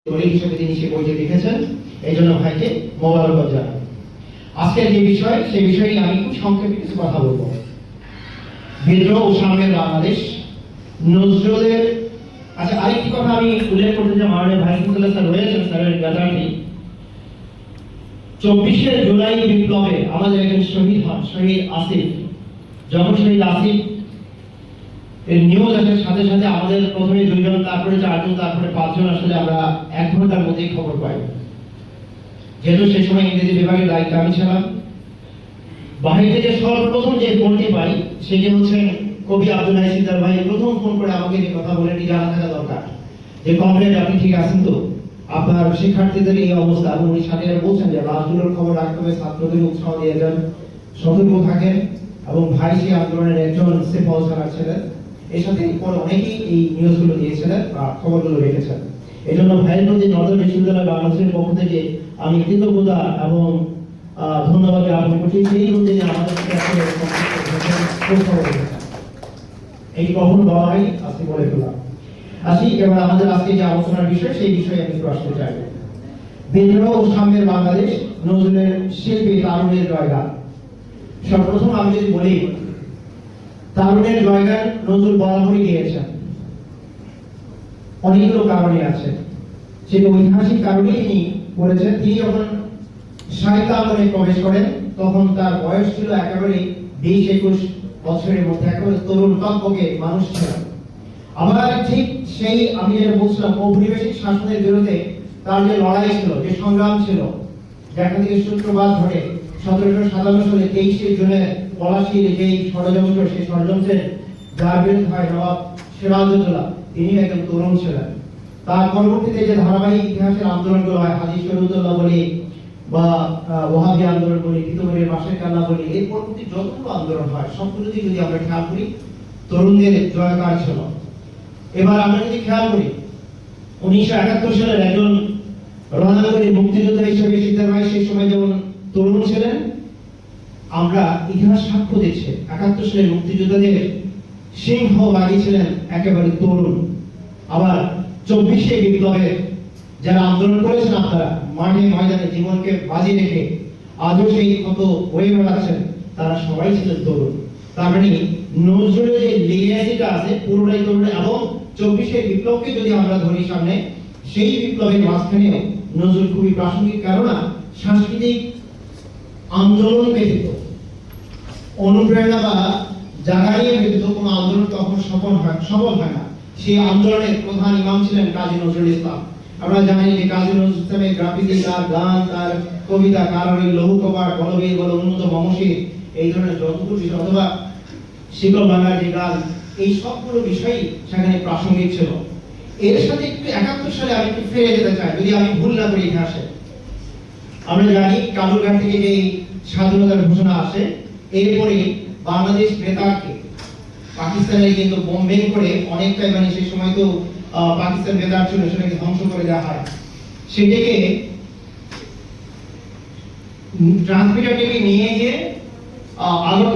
দলিল হিসেবে তিনি সে বইটি লিখেছেন, এই জন্য ভাইকে মোবারকবাদ জানাই। আজকের যে বিষয় সেই বিষয়ে আমি খুব সংক্ষেপে কিছু কথা বলবো। বিদ্রোহ ও সাম্যের বাংলাদেশ, নজরুলের। আচ্ছা, আরেকটি কথা আমি উল্লেখ করতে চাই, মাননীয় ভাইস চ্যান্সেলর স্যার রয়েছেন, স্যারের গাজাটি 24শে জুলাই বিপ্লবে আমাদের একজন শহীদ হন, শহীদ আসিফ। যখন শহীদ আসিফ এর নিউজ আসার সাথে সাথে আমাদের প্রথমে 2 জন, তারপরে 4 জন, তারপরে 5 জন, আসলে আমরা 1 ঘন্টার মধ্যেই খবর পাই। যেহেতু সেই সময় ইংরেজি বিভাগের দায়িত্বে আমি ছিলাম, বাহির থেকে সর্বপ্রথম যে ফোনটি পাই সেটি হচ্ছে কবি আব্দুল হাই সিকদার ভাই প্রথম ফোন করে আমাকে যে কথা বলে জানা থাকা দরকার যে কমপ্লেট আপনি ঠিক আছেন তো, আপনার শিক্ষার্থীদের এই অবস্থা। এবং উনি সাথে বলছেন যে রাজগুলোর খবর রাখতে হবে, ছাত্রদের উৎসাহ দিয়ে যান, সতর্ক থাকেন। এবং ভাই সেই আন্দোলনের একজন সেফল ছাড়া ছিলেন। এর সাথে পরে অনেকেই এই নিউজগুলো দিয়েছিলেন বা খবরগুলো রেখেছেন। এই জন্য ভাইয়ের প্রতি নজর বিশ্ববিদ্যালয় বাংলাদেশের পক্ষ থেকে আমি কৃতজ্ঞতা এবং ধন্যবাদ জ্ঞাপন করছি। সেই অনুযায়ী আমাদের এই কখন বলা হয় আজকে বলে ফেলা। আসি এবার আমাদের আজকে যে আলোচনার বিষয় সেই বিষয়ে আমি একটু আসতে চাই। বিদ্রোহ ও সাম্যের বাংলাদেশ, নজরুলের শিল্পী তারুণের জয়গান। সর্বপ্রথম আমি যদি বলি, তারুণের জয়গান নজরুল বরাবরই গিয়েছেন। অনেকগুলো কারণে আছে, সেই ঐতিহাসিক কারণেই তিনি করেছেন। তিনি যখন সাহিত্য আন্দোলনে প্রবেশ করেন তখন তার বয়স ছিল একেবারে 20-21 বছরের মধ্যে, একেবারে তরুণ টকবকে মানুষ ছিলেন। আবার ঠিক সেই আমি যেটা বলছিলাম ঔপনিবেশিক শাসনের বিরুদ্ধে তার যে লড়াই ছিল, যে সংগ্রাম ছিল, যেখান থেকে সূত্রপাত ঘটে 1757 সালে 23শে জুনে পলাশীর যেই ষড়যন্ত্র, সেই ষড়যন্ত্রের যার বিরুদ্ধে হয় নবাব সিরাজউদ্দৌলা, তিনি একজন তরুণ ছিলেন। তার পরবর্তীতে যে ধারাবাহিক ইতিহাসের আন্দোলনগুলো হয়, হাজী শরীয়তুল্লাহ বলি বা ওয়াহাবি আন্দোলন বলি, তিতুমিরের বাঁশের কান্না বলি, এর পরবর্তী যতগুলো আন্দোলন হয় সবগুলোতেই যদি আমরা খেয়াল করি তরুণদের জয়গান ছিল। এবার আমরা যদি খেয়াল করি 1971 সালের একজন রণাঙ্গনে মুক্তিযোদ্ধা হিসেবে সিকদার ভাই সেই সময় যেমন তরুণ ছিলেন, আমরা ইতিহাস সাক্ষ্য দিচ্ছে 71 সালের মুক্তিযোদ্ধাদের সিংহভাগই ছিলেন একেবারে তরুণ। আবার 24শে বিপ্লবে যারা আন্দোলন করেছেন, আপনারা মাঠে ময়দানে জীবনকে বাজি রেখে আজও সেই ক্ষত বয়ে বেড়াচ্ছেন, তারা সবাই ছিলেন তরুণ। তার মানে নজরুলের যে লিগ্যাসিটা আছে পুরোটাই তরুণ। এবং 24শে বিপ্লবকে যদি আমরা ধরি সামনে, সেই বিপ্লবের মাঝখানে নজরুল খুবই প্রাসঙ্গিক। কারণ সাংস্কৃতিক আন্দোলন ব্যতীত, অনুপ্রেরণা বা জাগারিয়ে ব্যতীত কোনো আন্দোলন তখন সফল হয় না। সেই আন্দোলনের প্রধান ইমাম ছিলেন কাজী নজরুল ইসলাম। আমরা জানি যে কাজী নজরুল ইসলামের গ্রাফিতি, তার গান, তার কবিতা, কারণ লৌহ কপাট, বলবীর বল, উন্নত মমশির, এই ধরনের যতগুলো বিষয়, অথবা শিকল বাংলার যে গান, এই সবগুলো বিষয়ই সেখানে প্রাসঙ্গিক ছিল। এর সাথে একটু 71 সালে আমি একটু ফিরে যেতে চাই, যদি আমি ভুল না করি ইতিহাসে। আমরা জানি কালুরঘাট থেকে যে স্বাধীনতার ঘোষণা আসে, এরপরে বাংলাদেশ বেতারকে পাকিস্তানে কিন্তু বোম্বিং করে অনেকটাই, মানে সেই সময় তো পাকিস্তান বেতার ছিল, সেটাকে ধ্বংস করে দেওয়া হয়। সেটাকে ট্রান্সমিটারটিকে নিয়ে গিয়ে আলো